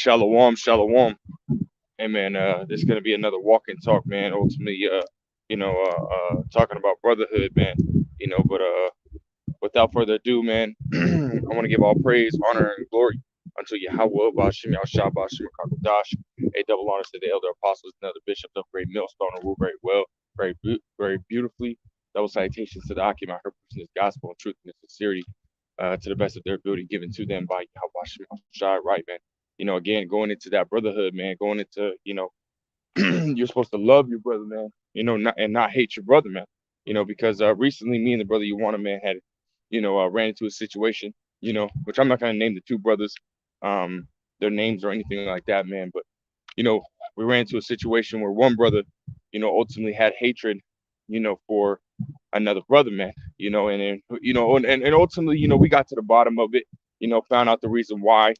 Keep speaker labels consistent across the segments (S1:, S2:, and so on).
S1: Shalom, shalom. Hey man, this is gonna be another walk and talk, man. Ultimately, talking about brotherhood, man. But without further ado, man, I want to give all praise, honor, and glory unto Yahweh, Bashim Yahshua, Bashim Kakodash. A double honors to the elder apostles and other bishops of Great Millstone and rule very well, very beautifully. Double salutations to the Akim, I person is gospel and truth and sincerity, to the best of their ability given to them by Yahweh Bashim Yahshua, right, man. Again, going into that brotherhood, man, going into, you're supposed to love your brother, man, not hate your brother, man, because recently me and the brother you want a man had, ran into a situation, which I'm not going to name the two brothers, their names or anything like that, man. But, we ran into a situation where one brother, ultimately had hatred, for another brother, man, and ultimately, we got to the bottom of it, found out the reason why.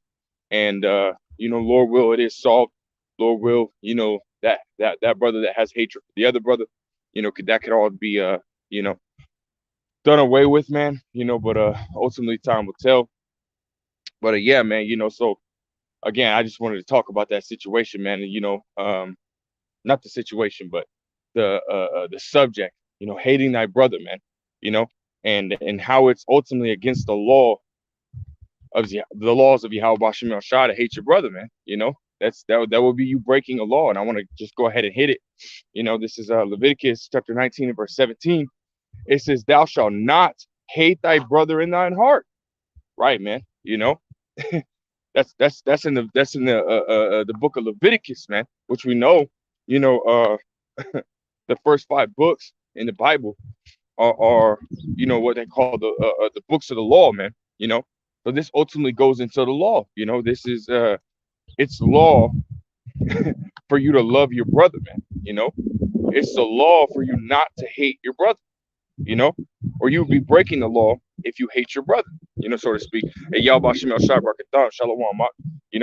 S1: And Lord will, it is solved. Lord will, that brother that has hatred for the other brother, that could all be you know, done away with, man. But ultimately time will tell. But yeah, man, so again, I just wanted to talk about that situation, man. And not the situation, but the subject, hating thy brother, man, you know, and how it's ultimately against the laws of Yahweh Bashim Shah to hate your brother, man. That will be you breaking a law. And I want to just go ahead and hit it. This is Leviticus chapter 19 and verse 17. It says, "Thou shalt not hate thy brother in thine heart." Right, man. That's in the book of Leviticus, man, which we know, the first 5 books in the Bible are what they call the books of the law, man. So this ultimately goes into the law. This is it's law for you to love your brother, man. It's the law for you not to hate your brother. Or you would be breaking the law if you hate your brother, so to speak. Hey, y'all, Bashim El Shabrak, Shalom, you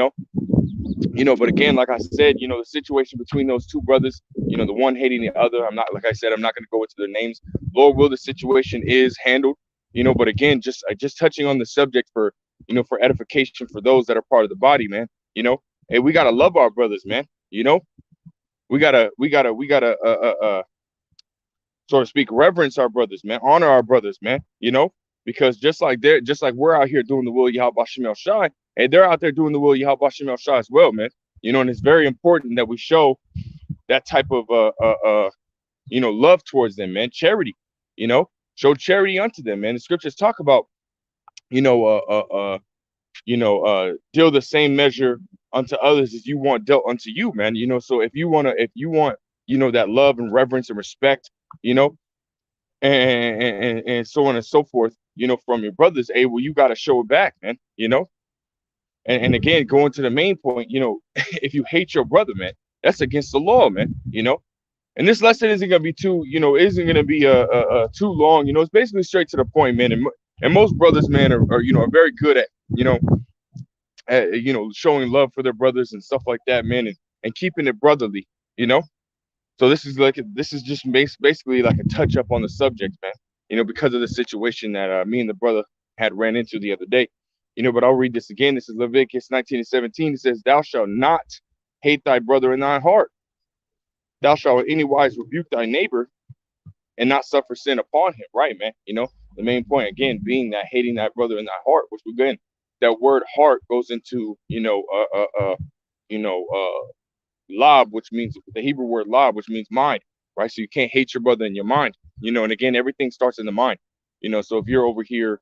S1: know, but again, like I said, the situation between those two brothers, the one hating the other. I'm not, like I said, I'm not going to go into their names. Lord will, the situation is handled, but again, just touching on the subject for edification for those that are part of the body, man. Hey, we gotta love our brothers, man. We gotta so to speak, reverence our brothers, man, honor our brothers, man, because just like we're out here doing the will of Yahweh Bashim El Shai, and they're out there doing the will of Yahweh Bashim El Shai as well, man. And it's very important that we show that type of love towards them, man. Charity, show charity unto them, man. The scriptures talk about, deal the same measure unto others as you want dealt unto you, man. So if you want, that love and reverence and respect, and so on and so forth, from your brothers, hey, well, you got to show it back, man. And again, going to the main point, if you hate your brother, man, that's against the law, man. And this lesson isn't gonna be isn't gonna be too long. It's basically straight to the point, man. And most brothers, man, are very good at showing love for their brothers and stuff like that, man, and keeping it brotherly, So this is just basically like a touch up on the subject, man. Because of the situation that me and the brother had ran into the other day. But I'll read this again. This is Leviticus 19 and 17. It says, "Thou shalt not hate thy brother in thine heart. Thou shalt in any wise rebuke thy neighbor and not suffer sin upon him." Right, man. The main point again being that hating thy brother in thy heart, which again, that word heart goes into lob, which means the Hebrew word lob, which means mind, right? So you can't hate your brother in your mind, and again, everything starts in the mind, so if you're over here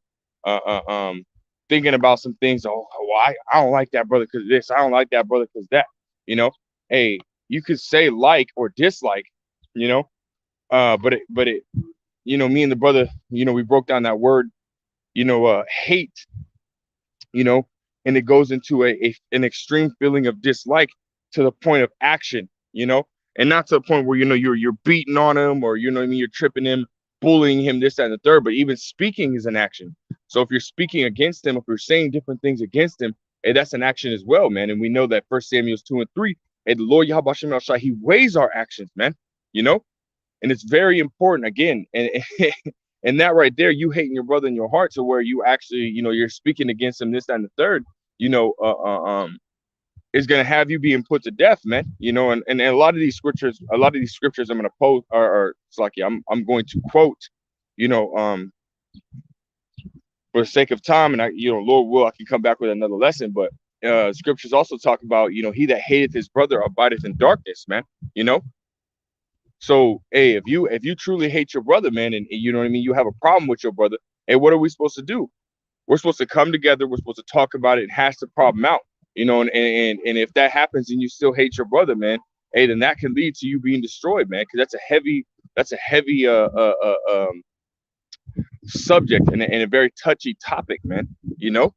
S1: thinking about some things, I don't like that brother because this, I don't like that brother because that, hey, you could say like or dislike, but it me and the brother, we broke down that word, hate, and it goes into an extreme feeling of dislike to the point of action, and not to the point where you're beating on him, or you're tripping him, bullying him, this, that, and the third. But even speaking is an action. So if you're speaking against him, if you're saying different things against him, hey, that's an action as well, man. And we know that 1 Samuel 2 and 3, and the Lord Yahweh Shem El Shai, he weighs our actions, man. And it's very important again, and and that right there, you hating your brother in your heart to where you actually, you're speaking against him, this, that, and the third, is going to have you being put to death, man. And a lot of these scriptures, I'm going to post, or it's like, yeah, I'm going to quote, you know, for the sake of time, and Lord will, I can come back with another lesson, but scriptures also talk about, he that hateth his brother abideth in darkness, man. you know so, hey, if you truly hate your brother, man, and you know what I mean, you have a problem with your brother, hey, what are we supposed to do? We're supposed to come together, we're supposed to talk about it and hash the problem out. And if that happens and you still hate your brother, man, hey, then that can lead to you being destroyed, man, because that's a heavy subject, and a very touchy topic, man. you know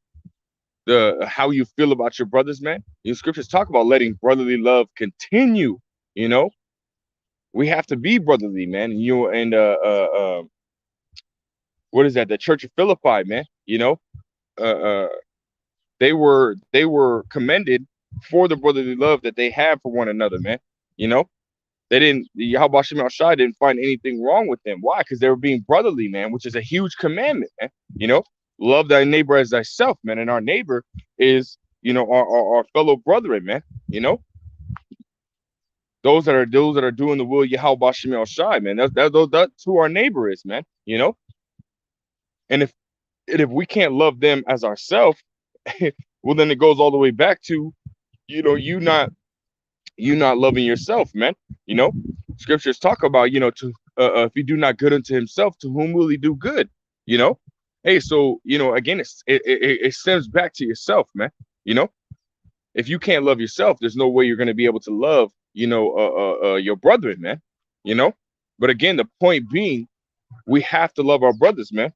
S1: the How you feel about your brothers, man. Scriptures talk about letting brotherly love continue. you know we have to be brotherly, man. What is that? The Church of Philippi, man. Uh, uh, they were commended for the brotherly love that they have for one another, man. You know, Yahweh Shem Shai didn't find anything wrong with them. Why? Because they were being brotherly, man, which is a huge commandment, man. Love thy neighbor as thyself, man. And our neighbor is, our fellow brethren, man. Those that are doing the will of Yahweh Shem Shai, man. That's who our neighbor is, man. And if we can't love them as ourselves, well, then it goes all the way back to, you not loving yourself, man. Scriptures talk about, to if he do not good unto himself, to whom will he do good? Hey, so again, it stems back to yourself, man. If you can't love yourself, there's no way you're going to be able to love, your brethren, man. But again, the point being, we have to love our brothers, man.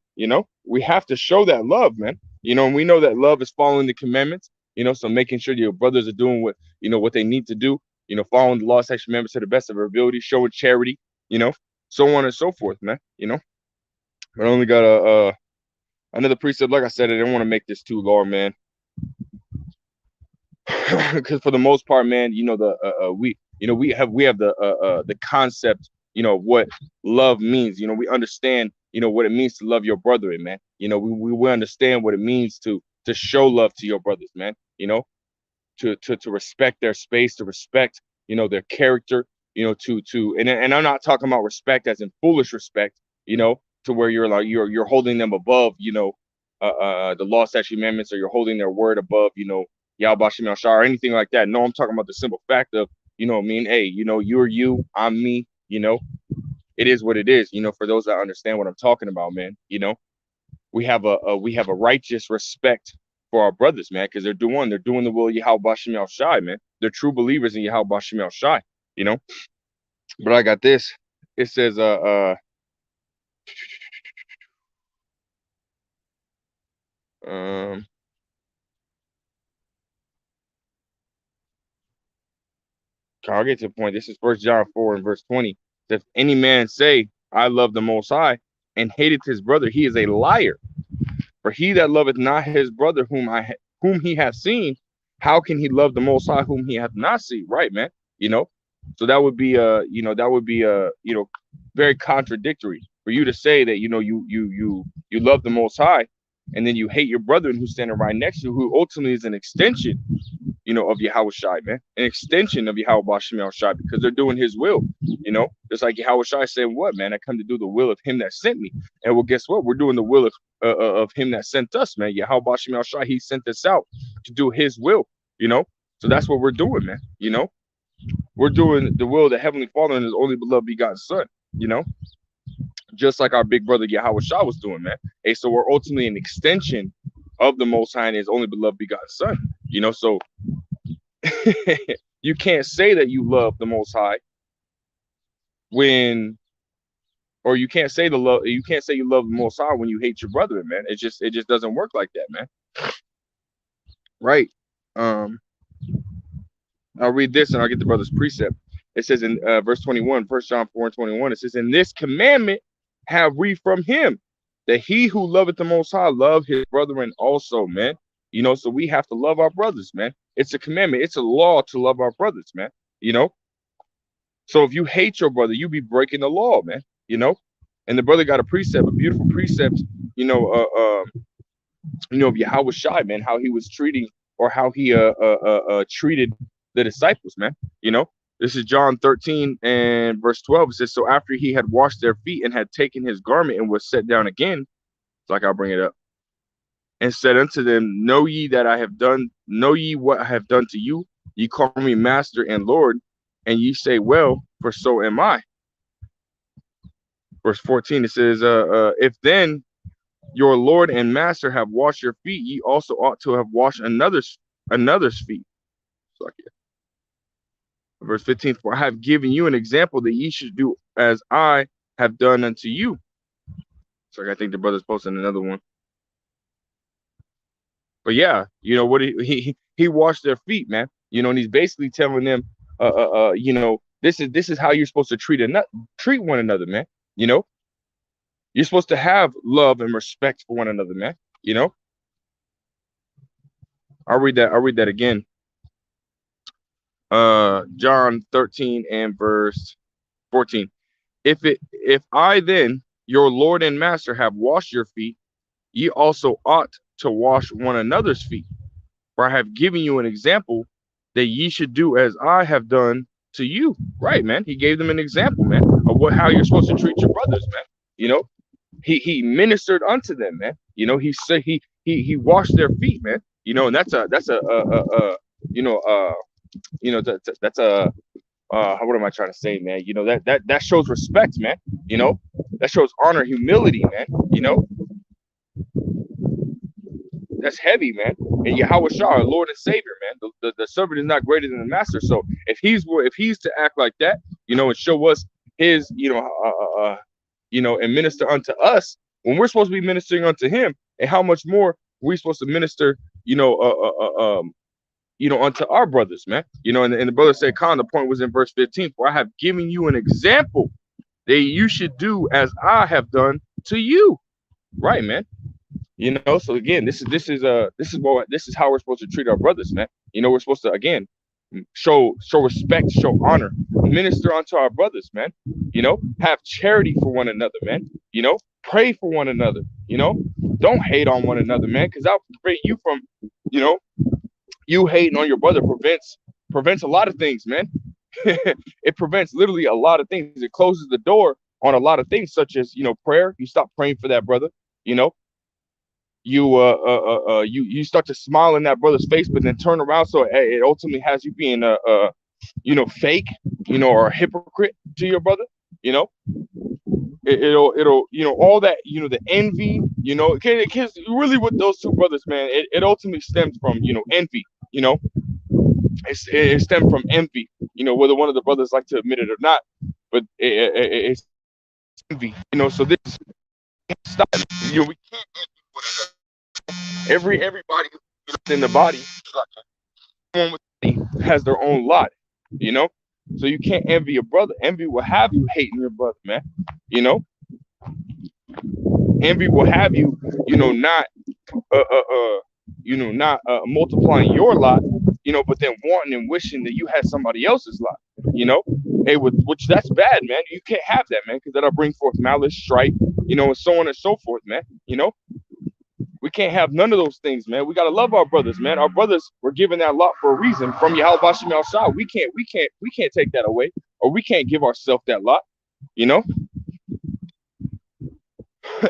S1: We have to show that love, man. And we know that love is following the commandments. So making sure your brothers are doing what they need to do. Following the law, statutes, commandments to the best of our ability, showing charity. So on and so forth, man. But I only got another precept. Like I said, I didn't want to make this too long, man. Because for the most part, man, we have the concept, what love means. We understand, what it means to love your brethren, man. We understand what it means to show love to your brothers, man. To respect their space, to respect, their character, and I'm not talking about respect as in foolish respect, to where you're like you're holding them above, the law, statutes, commandments, or you're holding their word above, Yahweh Shem Shai or anything like that. No, I'm talking about the simple fact of, hey, you're you, I'm me. It is what it is. For those that understand what I'm talking about, man. We have a righteous respect for our brothers, man, because they're doing the will of Yahweh Shem Shai, man. They're true believers in Yahweh Shem Shai. But I got this. It says I'll get to the point. This is 1 John 4 and verse 20. If any man say, I love the Most High, and hateth his brother, he is a liar. For he that loveth not his brother whom he hath seen, how can he love the Most High whom he hath not seen? Right, man. So that would be very contradictory for you to say that you love the Most High, and then you hate your brother who's standing right next to you, who ultimately is an extension, of Yahweh Shai, man, an extension of Yahweh Shem Shai, because they're doing his will, just like Yahweh Shai said, what, man, I come to do the will of him that sent me. And well, guess what? We're doing the will of him that sent us, man. Yahweh Shem Shai, he sent us out to do his will, so that's what we're doing, man. We're doing the will of the Heavenly Father and his only beloved begotten Son, just like our big brother Yahweh Shai was doing, man. Hey, so we're ultimately an extension of the Most High and his only beloved begotten Son, so you can't say that you love the Most High or you can't say you love the Most High when you hate your brother, man. It just doesn't work like that, man. Right. I'll read this and I'll get the brother's precept. It says in verse 21, 1 John 4 and 21, it says, in this commandment have we from him, that he who loveth the Most High love his brethren also, man. So we have to love our brothers, man. It's a commandment. It's a law to love our brothers, man. So if you hate your brother, you be breaking the law, man. And the brother got a precept, a beautiful precept, of Yahweh Shai, man, how he was treating or how he treated the disciples, man. You know, this is John 13 and verse 12. It says, so after he had washed their feet and had taken his garment and was set down again, it's like I'll bring it up, and said unto them, know ye that I have done, know ye what I have done to you? Ye call me master and Lord, and ye say, well, for so am I. Verse 14, it says, if then your Lord and master have washed your feet, ye also ought to have washed another's feet. So, yeah. Verse 15, for I have given you an example that ye should do as I have done unto you. So I think the brother's posting another one. But yeah, you know what, he washed their feet, man. You know, and he's basically telling them, you know, this is how you're supposed to treat one another, man. You know, you're supposed to have love and respect for one another, man. You know, I'll read that again. John 13 and verse 14. If I then, your Lord and Master, have washed your feet, ye also ought to wash one another's feet. For I have given you an example that ye should do as I have done to you. Right, man. He gave them an example, man, of how you're supposed to treat your brothers, man. You know, he ministered unto them, man. You know, he said he washed their feet, man. You know, and that's a you know that's a what am I trying to say, man? You know, that shows respect, man. You know, that shows honor, humility, man. You know, that's heavy, man. And Yahweh Shah, our Lord and Savior, man. The servant is not greater than the master. So if he's to act like that, you know, and show us his, you know, and minister unto us when we're supposed to be ministering unto him, and how much more we're supposed to minister, you know, unto our brothers, man. You know, and the brother said, Khan, the point was in verse 15, for I have given you an example that you should do as I have done to you. Right, man. You know, so again, this is how we're supposed to treat our brothers, man. You know, we're supposed to, again, show respect, show honor, minister unto our brothers, man. You know, have charity for one another, man. You know, pray for one another. You know, don't hate on one another, man, because that'll prevent you from, you know, you hating on your brother prevents a lot of things, man. It prevents literally a lot of things. It closes the door on a lot of things, such as, you know, prayer. You stop praying for that brother. You know, you start to smile in that brother's face, but then turn around, so it ultimately has you being you know, fake, you know, or a hypocrite to your brother. You know, it'll you know, all that, you know, the envy, you know, because really with those two brothers, man, it ultimately stems from, you know, envy. You know, it stemmed from envy. You know, whether one of the brothers like to admit it or not, but it's envy. You know, so this stop. You know, we can't envy one another. Everybody in the body has their own lot, you know. So you can't envy your brother. Envy will have you hating your brother, man. You know, envy will have you, you know, not multiplying your lot, you know, but then wanting and wishing that you had somebody else's lot, you know. Which that's bad, man. You can't have that, man, because that'll bring forth malice, strife, you know, and so on and so forth, man. You know, we can't have none of those things, man. We gotta love our brothers, man. Our brothers were given that lot for a reason from Yahweh Bashim Al Shah. We can't take that away, or we can't give ourselves that lot, you know.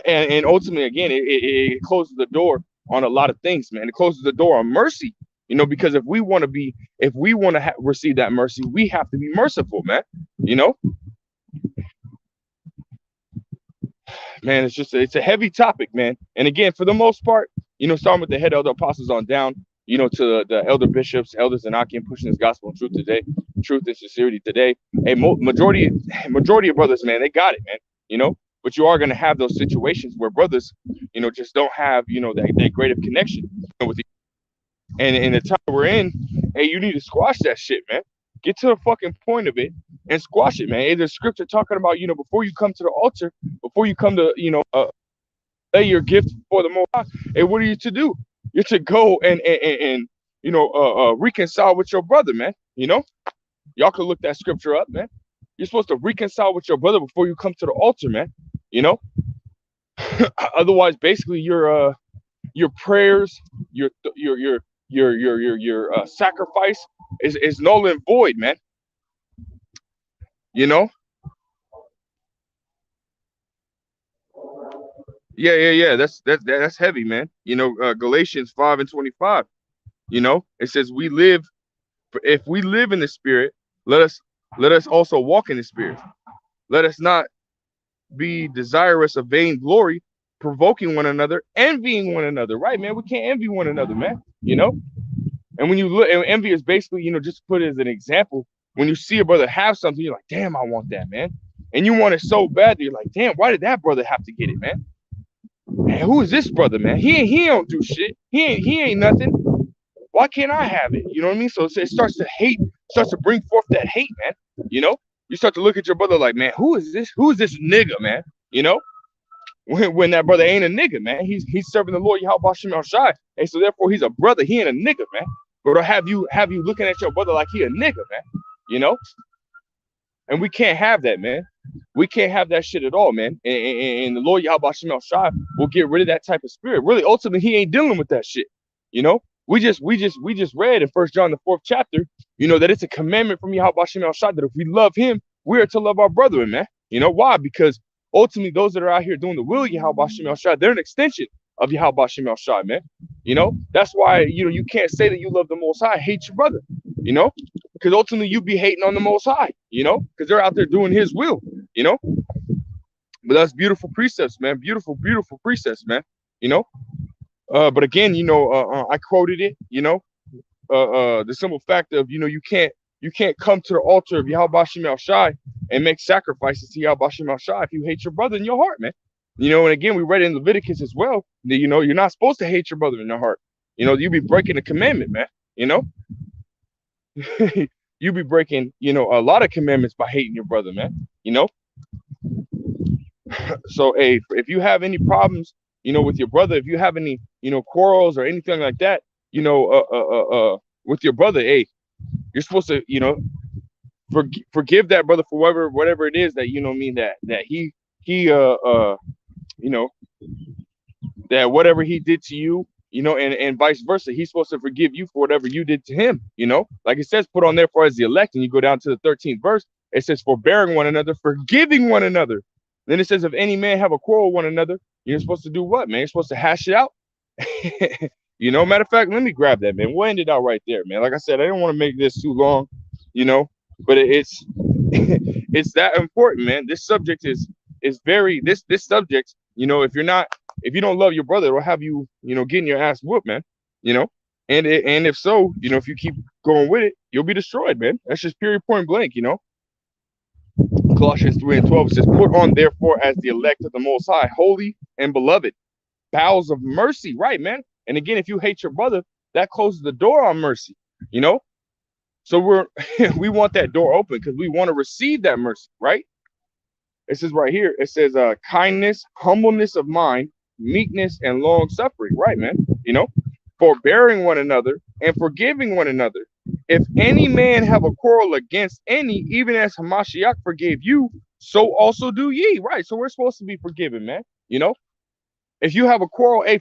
S1: And ultimately, again, it closes the door on a lot of things, man. It closes the door on mercy, you know, because if we want to receive that mercy, we have to be merciful, man. You know, man, it's a heavy topic, man. And again, for the most part, you know, starting with the head elder apostles on down, you know, to the elder bishops, elders, and Akim pushing this gospel and truth today, truth and sincerity today. A majority of brothers, man, they got it, man. You know, but you are going to have those situations where brothers, you know, just don't have, you know, that great of connection with you. And in the time we're in, hey, you need to squash that shit, man. Get to the fucking point of it and squash it, man. Hey, there's scripture talking about, you know, before you come to the altar, before you come to, you know, lay your gift before the Most High, hey, what are you to do? You're to go and you know, reconcile with your brother, man. You know, y'all can look that scripture up, man. You're supposed to reconcile with your brother before you come to the altar, man. You know, otherwise, basically, your prayers, your your sacrifice is null and void, man. You know? Yeah. That's heavy, man. You know, Galatians 5:25. You know, it says we live if we live in the spirit, let us let us also walk in the spirit. Let us not be desirous of vain glory, provoking one another, envying one another. Right, man? We can't envy one another, man. You know? And when you look, and envy is basically, you know, just to put it as an example, when you see a brother have something, you're like, damn, I want that, man. And you want it so bad that you're like, damn, why did that brother have to get it, man? Man, who is this brother, man? He don't do shit. He ain't nothing. Why can't I have it? You know what I mean? So it starts to hate, starts to bring forth that hate, man. You know, you start to look at your brother like, man, who is this? Who is this nigga, man? You know, when that brother ain't a nigga, man. He's serving the Lord Yahweh Shem El Shai, and so therefore he's a brother. He ain't a nigga, man. But have you looking at your brother like he a nigga, man? You know, and we can't have that, man. We can't have that shit at all, man. And the Lord Yahweh Shem El Shai will get rid of that type of spirit. Really, ultimately, he ain't dealing with that shit. You know, we just read in 1 John the 4th chapter, you know, that it's a commandment from Yahweh Shem El Shai that if we love him, we are to love our brethren, man. You know why? Because ultimately, those that are out here doing the will of Yahweh Shem El Shai, they're an extension of Yahweh Shem El Shai, man. You know, that's why, you know, you can't say that you love the Most High, hate your brother, you know, because ultimately you be hating on the Most High, you know, because they're out there doing his will, you know. But that's beautiful precepts, man. Beautiful precepts, man. You know. But again, you know, I quoted it. You know, the simple fact of, you know, you can't come to the altar of Yahweh Shem El Shai and make sacrifices to Yahweh Shem El Shai if you hate your brother in your heart, man. You know, and again, we read it in Leviticus as well that, you know, you're not supposed to hate your brother in your heart. You know, you be breaking the commandment, man. You know, you be breaking, you know, a lot of commandments by hating your brother, man. You know. So, hey, if you have any problems, you know, with your brother, if you have any, you know, quarrels or anything like that, you know, with your brother, hey, you're supposed to, you know, forgive that brother for whatever it is that, you know, mean that he you know, that whatever he did to you, you know, and vice versa, he's supposed to forgive you for whatever you did to him, you know, like it says, put on therefore as the elect, and you go down to the 13th verse, it says, forbearing one another, forgiving one another. Then it says, if any man have a quarrel with one another, you're supposed to do what, man? You're supposed to hash it out. You know, matter of fact, let me grab that, man. We'll end it out right there, man. Like I said, I don't want to make this too long, you know, but it's it's that important, man. This subject is very this subject, you know, if you don't love your brother, it'll have you, you know, getting your ass whooped, man. You know, and if so, you know, if you keep going with it, you'll be destroyed, man. That's just period, point blank, you know. Colossians 3:12 says, put on therefore as the elect of the Most High, holy and beloved, bowels of mercy, right, man? And again, if you hate your brother, that closes the door on mercy, you know. So we want that door open because we want to receive that mercy, right? It says right here, it says kindness, humbleness of mind, meekness, and long suffering, right, man? You know, forbearing one another and forgiving one another. If any man have a quarrel against any, even as Hamashiach forgave you, so also do ye, right? So we're supposed to be forgiven, man. You know, if you have a quarrel, hey,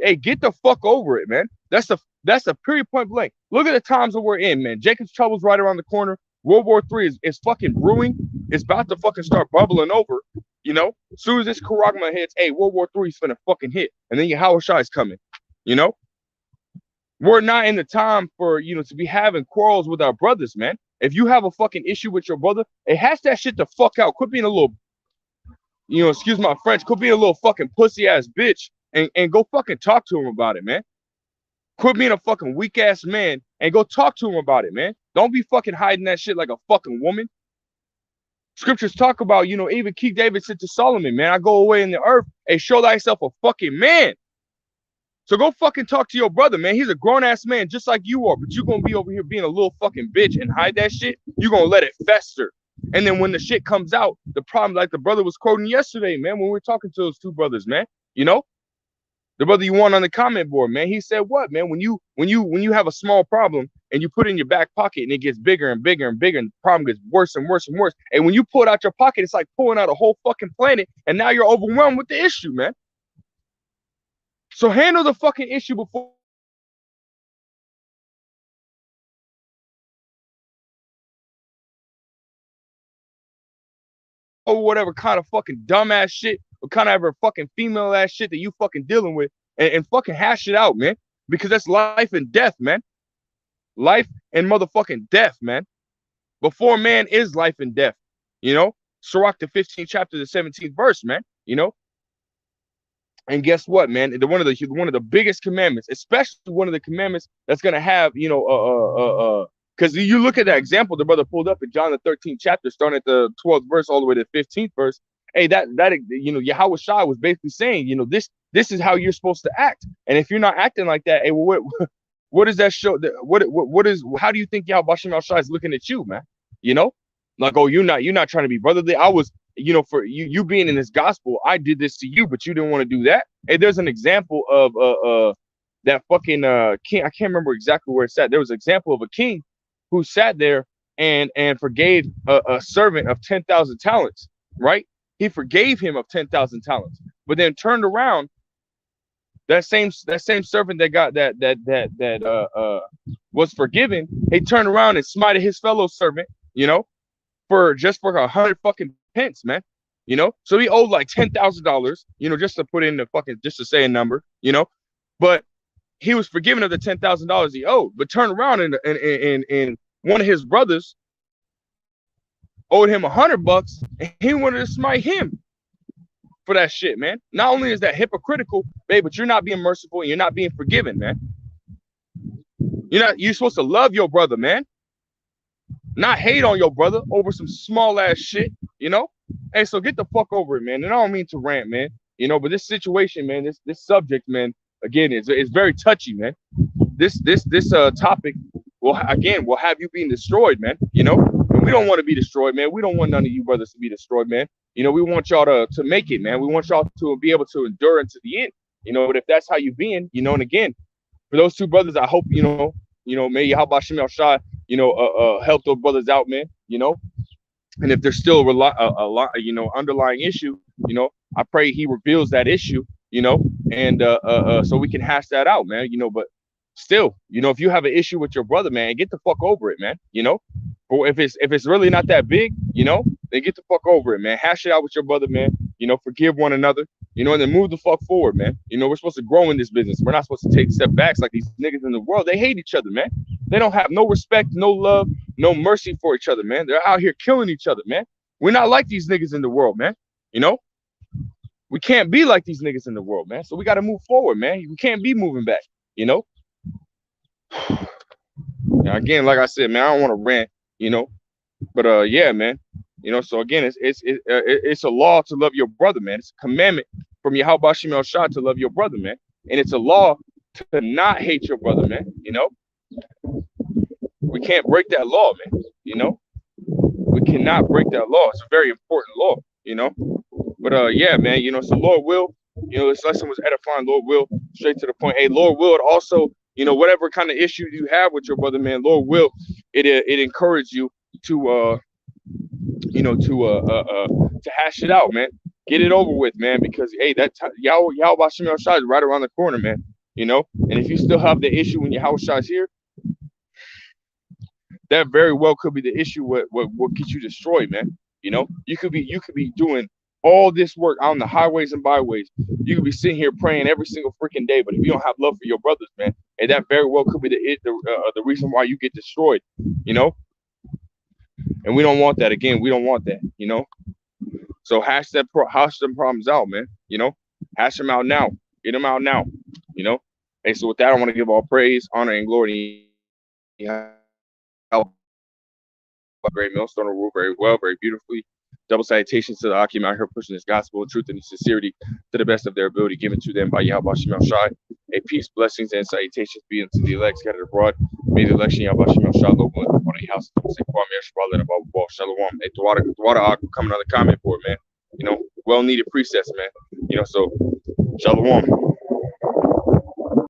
S1: hey, get the fuck over it, man. That's a period, point blank. Look at the times that we're in, man. Jacob's trouble's right around the corner. World War III is fucking brewing. It's about to fucking start bubbling over. You know, as soon as this Karagma hits, hey, World War III is finna fucking hit, and then your Hawashai is coming. You know, we're not in the time for, you know, to be having quarrels with our brothers, man. If you have a fucking issue with your brother, it has that shit the fuck out. Quit being a little, you know, excuse my French, quit being a little fucking pussy ass bitch and go fucking talk to him about it, man. Quit being a fucking weak ass man and go talk to him about it, man. Don't be fucking hiding that shit like a fucking woman. Scriptures talk about, you know, even King David said to Solomon, man, I go away in the earth and show thyself a fucking man. So go fucking talk to your brother, man. He's a grown ass man just like you are, but you're gonna be over here being a little fucking bitch and hide that shit. You're gonna let it fester. And then when the shit comes out, the problem, like the brother was quoting yesterday, man, when we were talking to those two brothers, man, you know, the brother you want on the comment board, man, he said what, man, when you have a small problem and you put it in your back pocket and it gets bigger and bigger and bigger and the problem gets worse and worse and worse. And when you pull it out your pocket, it's like pulling out a whole fucking planet and now you're overwhelmed with the issue, man. So handle the fucking issue before whatever kind of fucking dumbass shit or kind of ever fucking female ass shit that you fucking dealing with, and fucking hash it out, man. Because that's life and death, man. Life and motherfucking death, man. Before man is life and death, you know. Sirach, the 15th chapter, the 17th verse, man. You know. And guess what, man? One of the biggest commandments, especially one of the commandments that's gonna have, you know, because you look at that example the brother pulled up in John the 13th chapter, starting at the 12th verse all the way to the 15th verse. Hey, that you know, Yahweh Shai was basically saying, you know, this is how you're supposed to act, and if you're not acting like that, hey, well, what does that show? What is? How do you think Yahweh Shai is looking at you, man? You know, like, oh, you're not trying to be brotherly. I was, you know, for you being in this gospel, I did this to you, but you didn't want to do that. Hey, there's an example of that fucking king. I can't remember exactly where it's at. There was an example of a king who sat there and forgave a servant of 10,000 talents, right? He forgave him of 10,000 talents, but then turned around. That same servant that got that was forgiven, he turned around and smited his fellow servant, you know, for 100 fucking pence, man. You know, so he owed like $10,000, you know, just to put in the fucking, just to say a number, you know, but he was forgiven of the $10,000 he owed. But turned around and one of his brothers owed him $100, and he wanted to smite him for that shit, man. Not only is that hypocritical, babe, but you're not being merciful and you're not being forgiven, man. You're supposed to love your brother, man. Not hate on your brother over some small ass shit, you know? Hey, so get the fuck over it, man. And I don't mean to rant, man. You know, but this situation, man, this subject, man, again, is very touchy, man. This topic will have you being destroyed, man. You know, and we don't want to be destroyed, man. We don't want none of you brothers to be destroyed, man. You know, we want y'all to make it, man. We want y'all to be able to endure into the end. You know, but if that's how you being, you know, and again, for those two brothers, I hope, you know, may Yahweh Shem Shai, you know, help those brothers out, man. You know, and if there's still a lot, you know, underlying issue, you know, I pray he reveals that issue, you know, and so we can hash that out, man. You know, but still, you know, if you have an issue with your brother, man, get the fuck over it, man. You know, or if it's really not that big, you know, then get the fuck over it, man. Hash it out with your brother, man. You know, forgive one another, you know, and then move the fuck forward, man. You know, we're supposed to grow in this business. We're not supposed to take step backs like these niggas in the world. They hate each other, man. They don't have no respect, no love, no mercy for each other, man. They're out here killing each other, man. We're not like these niggas in the world, man. You know, we can't be like these niggas in the world, man. So we got to move forward, man. We can't be moving back, you know. Now, again, like I said, man, I don't want to rant, you know, but yeah, man, you know. So again, it's a law to love your brother, man. It's a commandment from Yahweh Shem Shai to love your brother, man, and it's a law to not hate your brother, man. You know, we can't break that law, man. You know, we cannot break that law. It's a very important law, you know. But yeah, man, you know, so Lord will, you know, this lesson was edifying. Lord will, straight to the point. Hey, Lord will also, you know, whatever kind of issue you have with your brother, man, Lord will, it encourage you to you know, to hash it out, man. Get it over with, man, because hey, that Yahweh Shem Shai is right around the corner, man. You know, and if you still have the issue when Yahweh Shai is here, that very well could be the issue what gets you destroyed, man. You know, you could be doing all this work on the highways and byways. You could be sitting here praying every single freaking day, but if you don't have love for your brothers, man, and that very well could be the reason why you get destroyed, you know. And we don't want that. Again, we don't want that, you know. So hash them problems out, man. You know, hash them out now. Get them out now, you know. Hey, so with that, I want to give all praise, honor, and glory. Great millstone rule very well, very beautifully. Double salutations to the Akim out here pushing this gospel, truth, and sincerity to the best of their ability given to them by Yahweh Shem Shai. A peace, blessings, and salutations be unto the elect scattered abroad. May the election Yahweh Shem Shai local in the house of the Shalom. Hey, Tawada, coming on the comment board, man. You know, well needed precepts, man. You know, so Shalom.